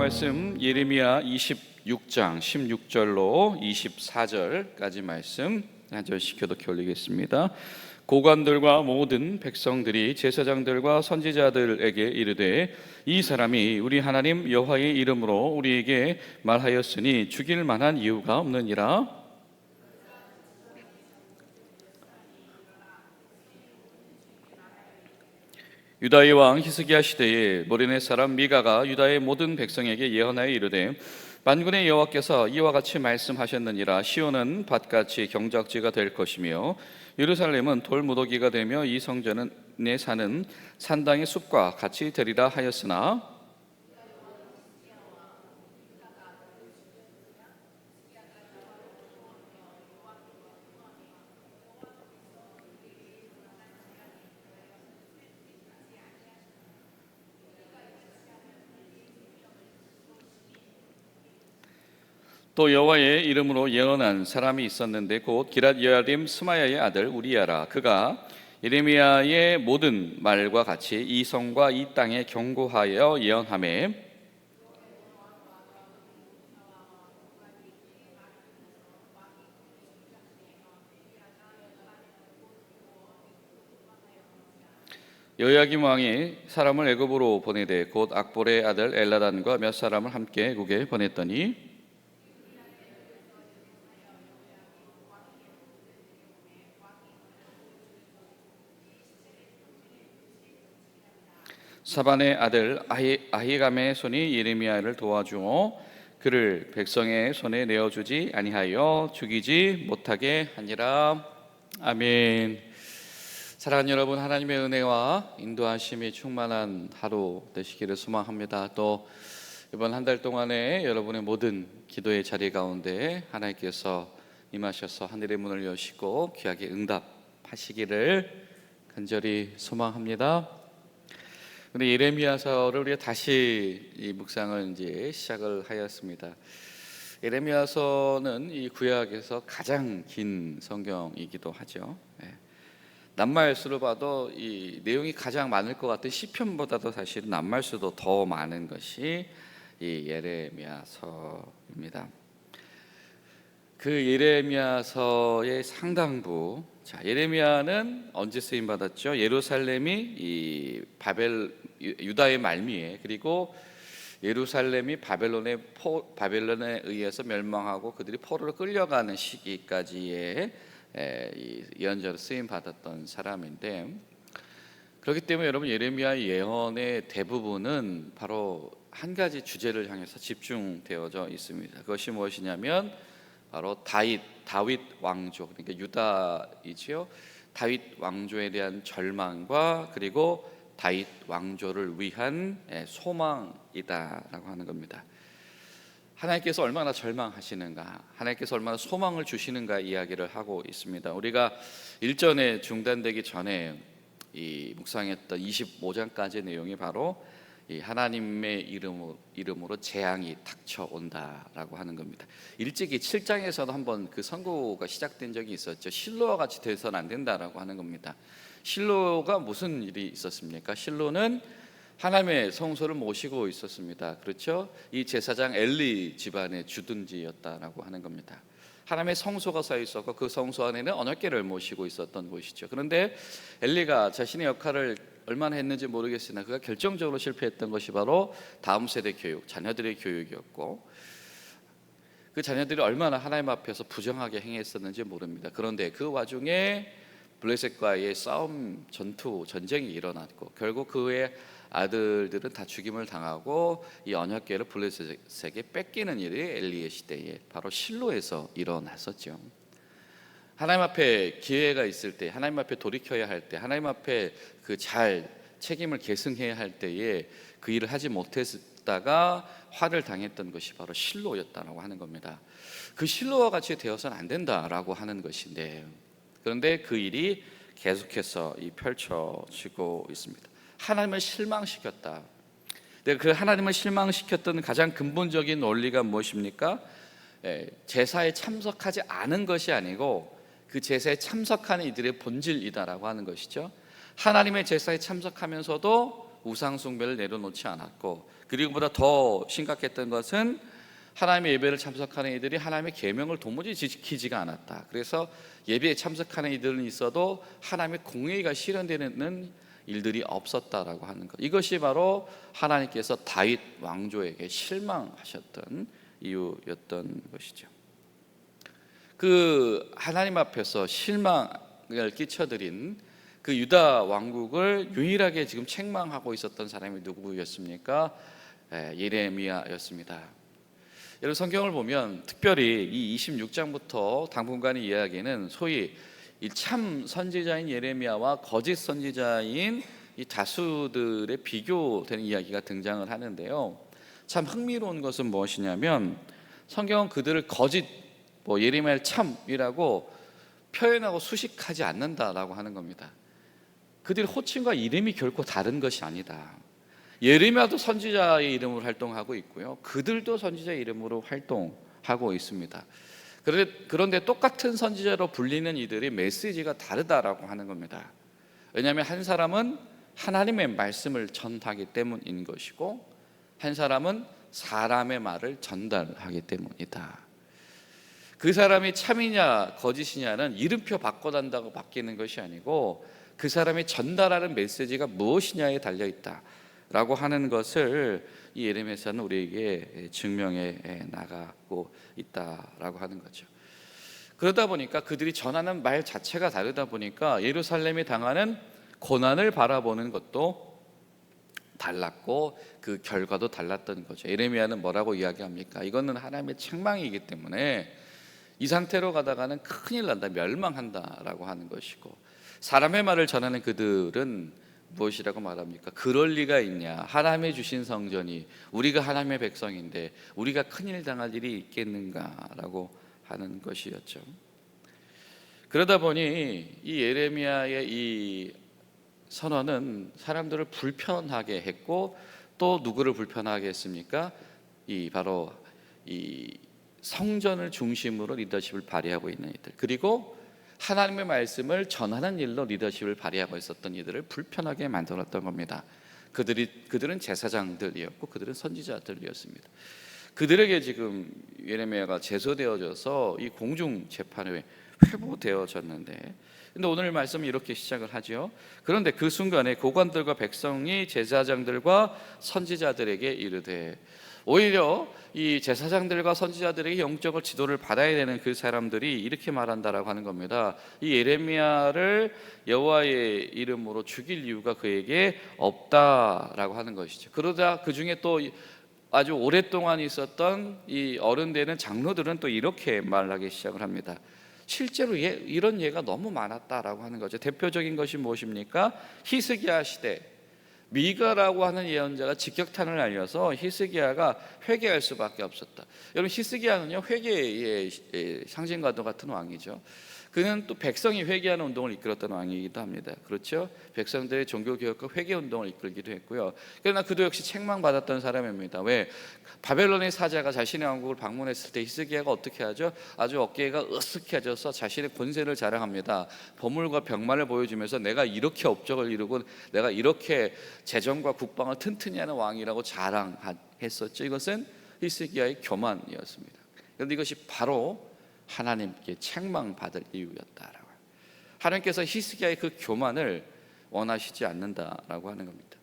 말씀 예레미야 26장 16절로 24절까지 말씀 한 절씩 교독해 올리겠습니다. 고관들과 모든 백성들이 제사장들과 선지자들에게 이르되 이 사람이 우리 하나님 여호와의 이름으로 우리에게 말하였으니 죽일 만한 이유가 없느니라. 유다의 왕 히스기야 시대에 모레네 사람 미가가 유다의 모든 백성에게 예언하여 이르되 만군의 여호와께서 이와 같이 말씀하셨느니라. 시온은 밭같이 경작지가 될 것이며 예루살렘은 돌무더기가 되며 이 성전에 사는 산당의 숲과 같이 되리라 하였으나 또 여호와의 이름으로 예언한 사람이 있었는데 곧 기랏 여아림 스마야의 아들 우리야라. 그가 예레미야의 모든 말과 같이 이 성과 이 땅에 경고하여 예언하매 여호야김 왕이 사람을 애굽으로 보내되 곧 악볼의 아들 엘라단과 몇 사람을 함께 애굽에 보냈더니 사반의 아들 아히감의 손이 예레미야를 도와주어 그를 백성의 손에 내어주지 아니하여 죽이지 못하게 하니라. 아멘. 사랑하는 여러분, 하나님의 은혜와 인도하심이 충만한 하루 되시기를 소망합니다. 또 이번 한 달 동안에 여러분의 모든 기도의 자리 가운데 하나님께서 임하셔서 하늘의 문을 여시고 귀하게 응답하시기를 간절히 소망합니다. 근데 예레미야서를 우리가 다시 이 묵상을 이제 시작을 하였습니다. 예레미야서는 이 구약에서 가장 긴 성경이기도 하죠. 낱말수로 봐도 이 내용이 가장 많을 것 같은 시편보다도 사실 낱말수도 더 많은 것이 이 예레미야서입니다. 그 예레미야서의 상당부, 예레미야는 언제 쓰임 받았죠? 예루살렘이 유다의 말미에, 그리고 예루살렘이 바벨론에 의해서 멸망하고 그들이 포로로 끌려가는 시기까지의 예언자로 쓰임 받았던 사람인데, 그렇기 때문에 여러분 예레미야의 예언의 대부분은 바로 한 가지 주제를 향해서 집중되어져 있습니다. 그것이 무엇이냐면 바로 다윗 왕조, 그러니까 유다이지요. 다윗 왕조에 대한 절망과 그리고 다윗 왕조를 위한 소망이다라고 하는 겁니다. 하나님께서 얼마나 절망하시는가, 하나님께서 얼마나 소망을 주시는가 이야기를 하고 있습니다. 우리가 일전에 중단되기 전에 이 묵상했던 25장까지의 내용이 바로 이 하나님의 이름으로 재앙이 닥쳐온다라고 하는 겁니다. 일찍이 7장에서도 한번 그 선고가 시작된 적이 있었죠. 실로와 같이 되어서는 안 된다라고 하는 겁니다. 실로가 무슨 일이 있었습니까? 실로는 하나님의 성소를 모시고 있었습니다. 그렇죠? 이 제사장 엘리 집안의 주둔지였다라고 하는 겁니다. 하나님의 성소가 쌓여 있었고 그 성소 안에는 언약궤를 모시고 있었던 곳이죠. 그런데 엘리가 자신의 역할을 얼마나 했는지 모르겠으나 그가 결정적으로 실패했던 것이 바로 다음 세대 교육, 자녀들의 교육이었고, 그 자녀들이 얼마나 하나님 앞에서 부정하게 행했었는지 모릅니다. 그런데 그 와중에 블레셋과의 전쟁이 일어났고 결국 그의 아들들은 다 죽임을 당하고 이 언약궤를 블레셋에게 뺏기는 일이 엘리의 시대에 바로 실로에서 일어났었죠. 하나님 앞에 기회가 있을 때, 하나님 앞에 돌이켜야 할 때, 하나님 앞에 그 잘 책임을 계승해야 할 때에 그 일을 하지 못했다가 화를 당했던 것이 바로 실로였다라고 하는 겁니다. 그 실로와 같이 되어서는 안 된다라고 하는 것인데, 그런데 그 일이 계속해서 펼쳐지고 있습니다. 하나님을 실망시켰다. 그 하나님을 실망시켰던 가장 근본적인 원리가 무엇입니까? 제사에 참석하지 않은 것이 아니고 그 제사에 참석하는 이들의 본질이다라고 하는 것이죠. 하나님의 제사에 참석하면서도 우상 숭배를 내려놓지 않았고, 그리고 보다 더 심각했던 것은 하나님의 예배를 참석하는 이들이 하나님의 계명을 도무지 지키지가 않았다. 그래서 예배에 참석하는 이들은 있어도 하나님의 공의가 실현되는 일들이 없었다라고 하는 것, 이것이 바로 하나님께서 다윗 왕조에게 실망하셨던 이유였던 것이죠. 그 하나님 앞에서 실망을 끼쳐드린 그 유다 왕국을 유일하게 지금 책망하고 있었던 사람이 누구였습니까? 예레미야였습니다. 여러분, 성경을 보면 특별히 이 26장부터 당분간의 이야기는 소위 이 참 선지자인 예레미야와 거짓 선지자인 이 다수들의 비교되는 이야기가 등장을 하는데요. 참 흥미로운 것은 무엇이냐면 성경은 그들을 거짓, 예레미야를 참이라고 표현하고 수식하지 않는다라고 하는 겁니다. 그들의 호칭과 이름이 결코 다른 것이 아니다. 예레미야도 선지자의 이름으로 활동하고 있고요, 그들도 선지자의 이름으로 활동하고 있습니다. 그런데 똑같은 선지자로 불리는 이들의 메시지가 다르다라고 하는 겁니다. 왜냐하면 한 사람은 하나님의 말씀을 전하기 때문인 것이고, 한 사람은 사람의 말을 전달하기 때문이다. 그 사람이 참이냐 거짓이냐는 이름표 바꿔단다고 바뀌는 것이 아니고 그 사람이 전달하는 메시지가 무엇이냐에 달려있다라고 하는 것을 이 예레미야서는 우리에게 증명해 나가고 있다라고 하는 거죠. 그러다 보니까 그들이 전하는 말 자체가 다르다 보니까 예루살렘이 당하는 고난을 바라보는 것도 달랐고 그 결과도 달랐던 거죠. 예레미야는 뭐라고 이야기합니까? 이거는 하나님의 책망이기 때문에 이 상태로 가다가는 큰일 난다, 멸망한다라고 하는 것이고, 사람의 말을 전하는 그들은 무엇이라고 말합니까? 그럴 리가 있냐, 하나님의 주신 성전이, 우리가 하나님의 백성인데 우리가 큰일 당할 일이 있겠는가라고 하는 것이었죠. 그러다 보니 이 예레미야의 이 선언은 사람들을 불편하게 했고, 또 누구를 불편하게 했습니까? 바로 이 성전을 중심으로 리더십을 발휘하고 있는 이들, 그리고 하나님의 말씀을 전하는 일로 리더십을 발휘하고 있었던 이들을 불편하게 만들었던 겁니다. 그들은 제사장들이었고 그들은 선지자들이었습니다. 그들에게 지금 예레미야가 제소되어져서 이 공중 재판에 회부되어졌는데, 근데 오늘 말씀은 이렇게 시작을 하죠. 그런데 그 순간에 고관들과 백성이 제사장들과 선지자들에게 이르되, 오히려 이 제사장들과 선지자들에게 영적을 지도를 받아야 되는 그 사람들이 이렇게 말한다라고 하는 겁니다. 이 예레미야를 여호와의 이름으로 죽일 이유가 그에게 없다라고 하는 것이죠. 그러다 그 중에 또 아주 오랫동안 있었던 이 어른 되는 장로들은 또 이렇게 말하기 시작을 합니다. 실제로 이런 예가 너무 많았다라고 하는 거죠. 대표적인 것이 무엇입니까? 히스기야 시대 미가라고 하는 예언자가 직격탄을 날려서 히스기야가 회개할 수밖에 없었다. 여러분, 히스기야는요 회개의 상징과도 같은 왕이죠. 그는 또 백성이 회개하는 운동을 이끌었던 왕이기도 합니다. 그렇죠? 백성들의 종교개혁과 회개 운동을 이끌기도 했고요. 그러나 그도 역시 책망받았던 사람입니다. 왜? 바벨론의 사자가 자신의 왕국을 방문했을 때 히스기야가 어떻게 하죠? 아주 어깨가 으쓱해져서 자신의 권세를 자랑합니다. 보물과 병만을 보여주면서 내가 이렇게 업적을 이루고 내가 이렇게 재정과 국방을 튼튼히 하는 왕이라고 자랑했었죠. 이것은 히스기야의 교만이었습니다. 그런데 이것이 바로 하나님께 책망받을 이유였다라고. 하나님께서 히스기야의 그 교만을 원하시지 않는다라고 하는 겁니다.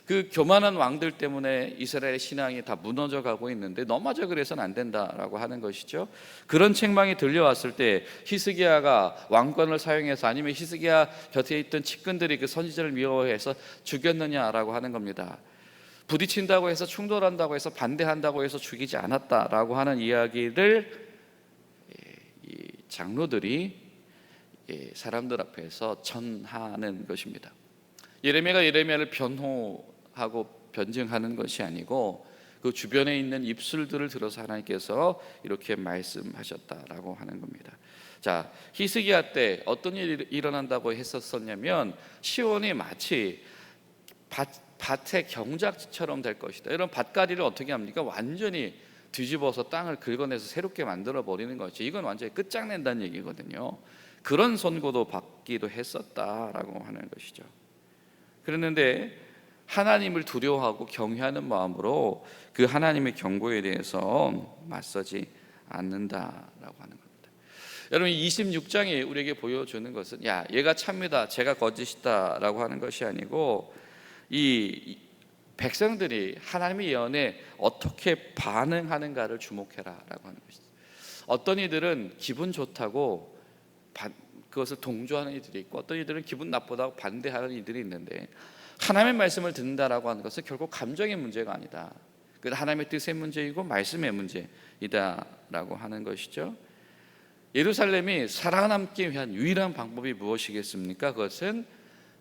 그 교만한 왕들 때문에 이스라엘의 신앙이 다 무너져 가고 있는데 너마저 그래서는 안 된다라고 하는 것이죠. 그런 책망이 들려왔을 때 히스기야가 왕권을 사용해서, 아니면 히스기야 곁에 있던 측근들이 그 선지자를 미워해서 죽였느냐라고 하는 겁니다. 부딪힌다고 해서, 충돌한다고 해서, 반대한다고 해서 죽이지 않았다라고 하는 이야기를 이 장로들이 사람들 앞에서 전하는 것입니다. 예레미야가 예레미야를 변호하고 변증하는 것이 아니고 그 주변에 있는 입술들을 들어서 하나님께서 이렇게 말씀하셨다라고 하는 겁니다. 자, 히스기야 때 어떤 일이 일어난다고 했었냐면 시온이 마치 밭의 경작지처럼 될 것이다. 이런 밭가리를 어떻게 합니까? 완전히 뒤집어서 땅을 긁어내서 새롭게 만들어 버리는 거죠. 이건 완전히 끝장낸다는 얘기거든요. 그런 선고도 받기도 했었다라고 하는 것이죠. 그랬는데 하나님을 두려워하고 경외하는 마음으로 그 하나님의 경고에 대해서 맞서지 않는다라고 하는 겁니다. 여러분, 26장이 우리에게 보여주는 것은 얘가 참이다, 제가 거짓이다라고 하는 것이 아니고 이 백성들이 하나님의 예언에 어떻게 반응하는가를 주목해라라고 하는 것이죠. 어떤 이들은 기분 좋다고 그것을 동조하는 이들이 있고, 어떤 이들은 기분 나쁘다고 반대하는 이들이 있는데, 하나님의 말씀을 듣는다라고 하는 것은 결국 감정의 문제가 아니다. 그 하나님의 뜻의 문제이고 말씀의 문제이다라고 하는 것이죠. 예루살렘이 살아남기 위한 유일한 방법이 무엇이겠습니까? 그것은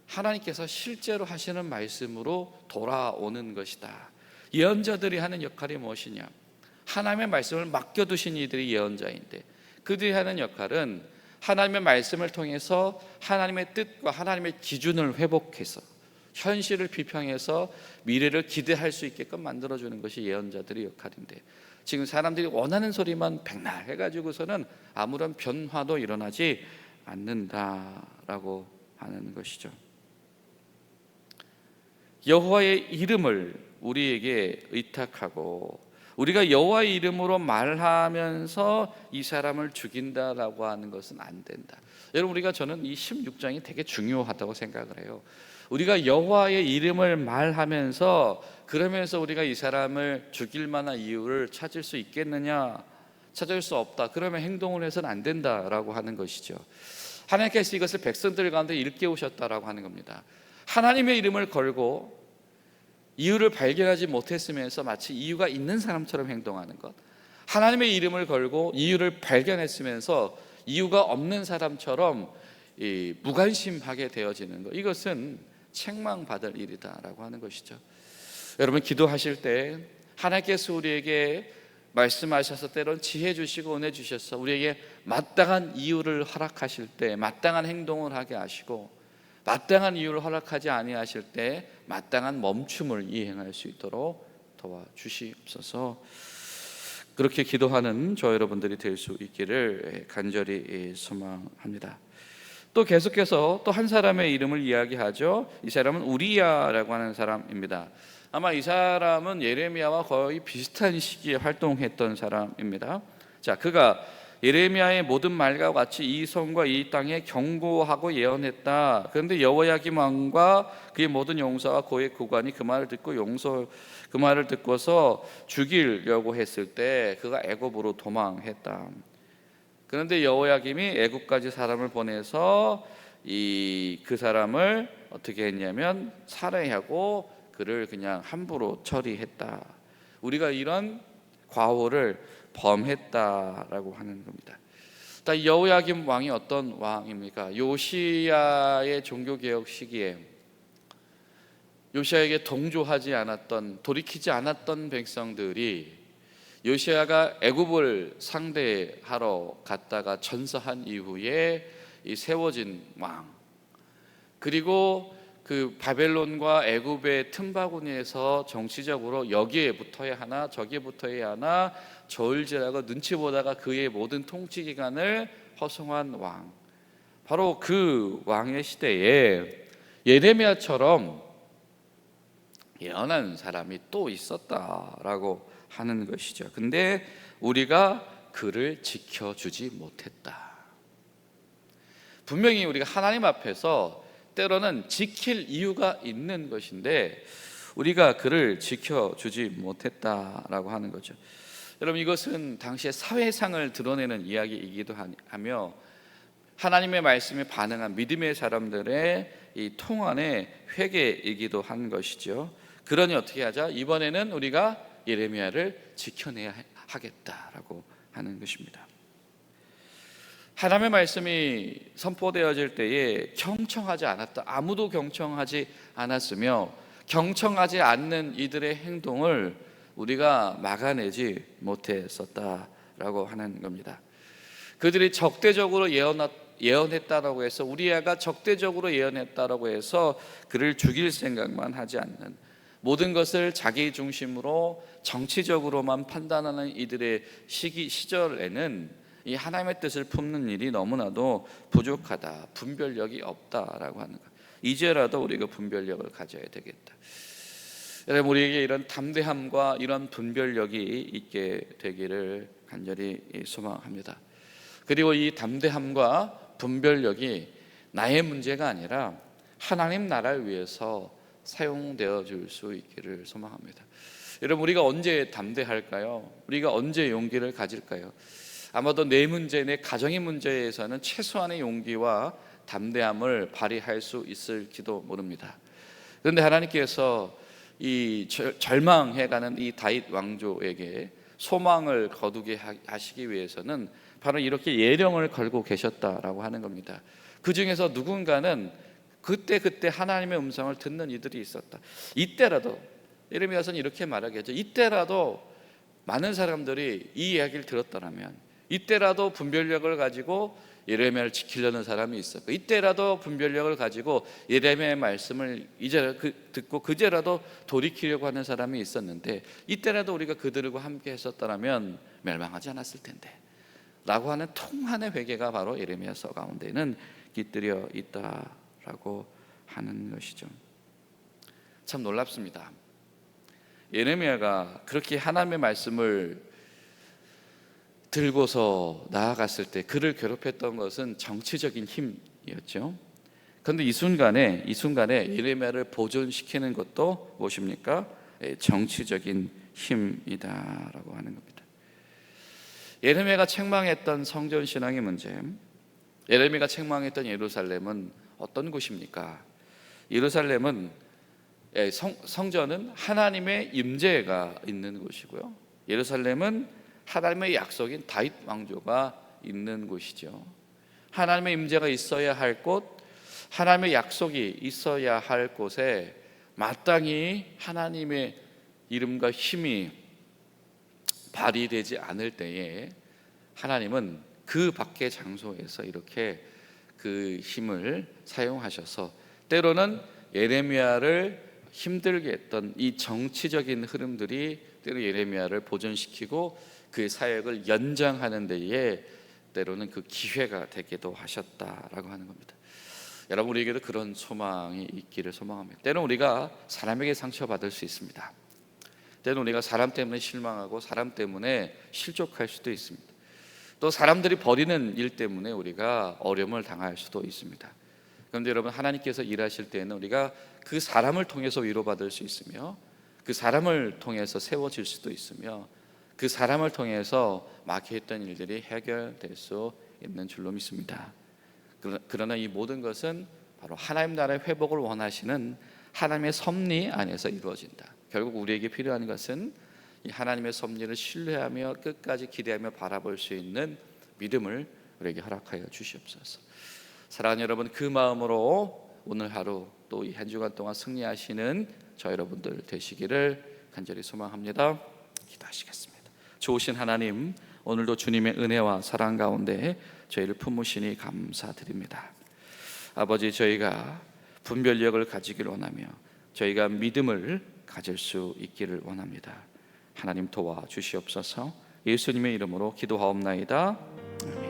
하나님께서 실제로 하시는 말씀으로 돌아오는 것이다. 예언자들이 하는 역할이 무엇이냐? 하나님의 말씀을 맡겨두신 이들이 예언자인데, 그들이 하는 역할은 하나님의 말씀을 통해서 하나님의 뜻과 하나님의 기준을 회복해서 현실을 비평해서 미래를 기대할 수 있게끔 만들어주는 것이 예언자들의 역할인데, 지금 사람들이 원하는 소리만 백날 해가지고서는 아무런 변화도 일어나지 않는다라고 하는 것이죠. 여호와의 이름을 우리에게 의탁하고 우리가 여호와의 이름으로 말하면서 이 사람을 죽인다라고 하는 것은 안 된다. 여러분, 저는 이 16장이 되게 중요하다고 생각을 해요. 우리가 여호와의 이름을 말하면서, 그러면서 우리가 이 사람을 죽일 만한 이유를 찾을 수 있겠느냐? 찾을 수 없다. 그러면 행동을 해서는 안 된다라고 하는 것이죠. 하나님께서 이것을 백성들 가운데 일깨우셨다라고 하는 겁니다. 하나님의 이름을 걸고 이유를 발견하지 못했으면서 마치 이유가 있는 사람처럼 행동하는 것, 하나님의 이름을 걸고 이유를 발견했으면서 이유가 없는 사람처럼 무관심하게 되어지는 것, 이것은 책망받을 일이다라고 하는 것이죠. 여러분, 기도하실 때 하나님께서 우리에게 말씀하셔서 때론 지혜 주시고 은혜 주셔서 우리에게 마땅한 이유를 허락하실 때 마땅한 행동을 하게 하시고, 마땅한 이유를 허락하지 아니하실 때 마땅한 멈춤을 이행할 수 있도록 도와주시옵소서. 그렇게 기도하는 저 여러분들이 될 수 있기를 간절히 소망합니다. 또 계속해서 또 한 사람의 이름을 이야기하죠. 이 사람은 우리야라고 하는 사람입니다. 아마 이 사람은 예레미야와 거의 비슷한 시기에 활동했던 사람입니다. 자, 그가 예레미야의 모든 말과 같이 이 성과 이 땅에 경고하고 예언했다. 그런데 여호야김 왕과 그의 모든 용사와 그의 구관이 그 말을 듣고서 죽이려고 했을 때 그가 애굽으로 도망했다. 그런데 여호야김이 애굽까지 사람을 보내서 그 사람을 어떻게 했냐면 살해하고 그를 그냥 함부로 처리했다. 우리가 이런 과오를 범했다라고 하는 겁니다. 여호야김 왕이 어떤 왕입니까? 요시야의 종교개혁 시기에 요시야에게 동조하지 않았던, 돌이키지 않았던 백성들이 요시야가 애굽을 상대하러 갔다가 전사한 이후에 세워진 왕, 그리고 그 바벨론과 애굽의 틈바구니에서 정치적으로 여기에 붙어야 하나 저기에 붙어야 하나 저울질하고 눈치 보다가 그의 모든 통치 기간을 허송한 왕, 바로 그 왕의 시대에 예레미야처럼 예언한 사람이 또 있었다라고 하는 것이죠. 근데 우리가 그를 지켜주지 못했다. 분명히 우리가 하나님 앞에서 때로는 지킬 이유가 있는 것인데 우리가 그를 지켜주지 못했다라고 하는 거죠. 여러분, 이것은 당시의 사회상을 드러내는 이야기이기도 하며 하나님의 말씀에 반응한 믿음의 사람들의 이 통한의 회개이기도 한 것이죠. 그러니 어떻게 하자? 이번에는 우리가 예레미야를 지켜내야 하겠다라고 하는 것입니다. 하나님의 말씀이 선포되어질 때에 경청하지 않았다. 아무도 경청하지 않았으며 경청하지 않는 이들의 행동을 우리가 막아내지 못했었다라고 하는 겁니다. 그들이 적대적으로 예언했다라고 해서 우리야가 적대적으로 예언했다라고 해서 그를 죽일 생각만 하지 않는, 모든 것을 자기 중심으로 정치적으로만 판단하는 이들의 시절에는 이 하나님의 뜻을 품는 일이 너무나도 부족하다, 분별력이 없다라고 하는 것. 이제라도 우리가 분별력을 가져야 되겠다. 여러분, 우리에게 이런 담대함과 이런 분별력이 있게 되기를 간절히 소망합니다. 그리고 이 담대함과 분별력이 나의 문제가 아니라 하나님 나라를 위해서 사용되어 줄 수 있기를 소망합니다. 여러분, 우리가 언제 담대할까요? 우리가 언제 용기를 가질까요? 아마도 내 문제, 내 가정의 문제에서는 최소한의 용기와 담대함을 발휘할 수 있을지도 모릅니다. 그런데 하나님께서 이 절망해가는 이 다윗 왕조에게 소망을 거두게 하시기 위해서는 바로 이렇게 예령을 걸고 계셨다라고 하는 겁니다. 그 중에서 누군가는 그때 하나님의 음성을 듣는 이들이 있었다. 이때라도, 예레미야서는 이렇게 말하겠죠. 이때라도 많은 사람들이 이 이야기를 들었더라면, 이때라도 분별력을 가지고 예레미야를 지키려는 사람이 있었고, 이때라도 분별력을 가지고 예레미야의 말씀을 이제 듣고 그제라도 돌이키려고 하는 사람이 있었는데, 이때라도 우리가 그들과 함께 했었더라면 멸망하지 않았을 텐데 라고 하는 통한의 회개가 바로 예레미야서 가운데는 깃들여 있다라고 하는 것이죠. 참 놀랍습니다. 예레미야가 그렇게 하나님의 말씀을 들고서 나아갔을 때 그를 괴롭혔던 것은 정치적인 힘이었죠. 그런데 이 순간에 예레미야를 보존시키는 것도 무엇입니까? 정치적인 힘이다라고 하는 겁니다. 예레미야가 책망했던 성전 신앙의 문제, 예레미야가 책망했던 예루살렘은 어떤 곳입니까? 예루살렘은 성전은 하나님의 임재가 있는 곳이고요, 예루살렘은 하나님의 약속인 다윗 왕조가 있는 곳이죠. 하나님의 임재가 있어야 할 곳, 하나님의 약속이 있어야 할 곳에 마땅히 하나님의 이름과 힘이 발휘되지 않을 때에 하나님은 그 밖의 장소에서 이렇게 그 힘을 사용하셔서 때로는 예레미야를 힘들게 했던 이 정치적인 흐름들이 때로 예레미야를 보존시키고 그 사역을 연장하는 데에 때로는 그 기회가 되기도 하셨다라고 하는 겁니다. 여러분, 우리에게도 그런 소망이 있기를 소망합니다. 때로는 우리가 사람에게 상처받을 수 있습니다. 때로는 우리가 사람 때문에 실망하고 사람 때문에 실족할 수도 있습니다. 또 사람들이 벌이는 일 때문에 우리가 어려움을 당할 수도 있습니다. 그런데 여러분, 하나님께서 일하실 때에는 우리가 그 사람을 통해서 위로받을 수 있으며, 그 사람을 통해서 세워질 수도 있으며, 그 사람을 통해서 막혀있던 일들이 해결될 수 있는 줄로 믿습니다. 그러나 이 모든 것은 바로 하나님 나라의 회복을 원하시는 하나님의 섭리 안에서 이루어진다. 결국 우리에게 필요한 것은 이 하나님의 섭리를 신뢰하며 끝까지 기대하며 바라볼 수 있는 믿음을 우리에게 허락하여 주시옵소서. 사랑하는 여러분, 그 마음으로 오늘 하루 또 이 한 주간 동안 승리하시는 저 여러분들 되시기를 간절히 소망합니다. 기도하시겠습니다. 좋으신 하나님, 오늘도 주님의 은혜와 사랑 가운데 저희를 품으시니 감사드립니다. 아버지, 저희가 분별력을 가지길 원하며 저희가 믿음을 가질 수 있기를 원합니다. 하나님 도와 주시옵소서. 예수님의 이름으로 기도하옵나이다. 아멘.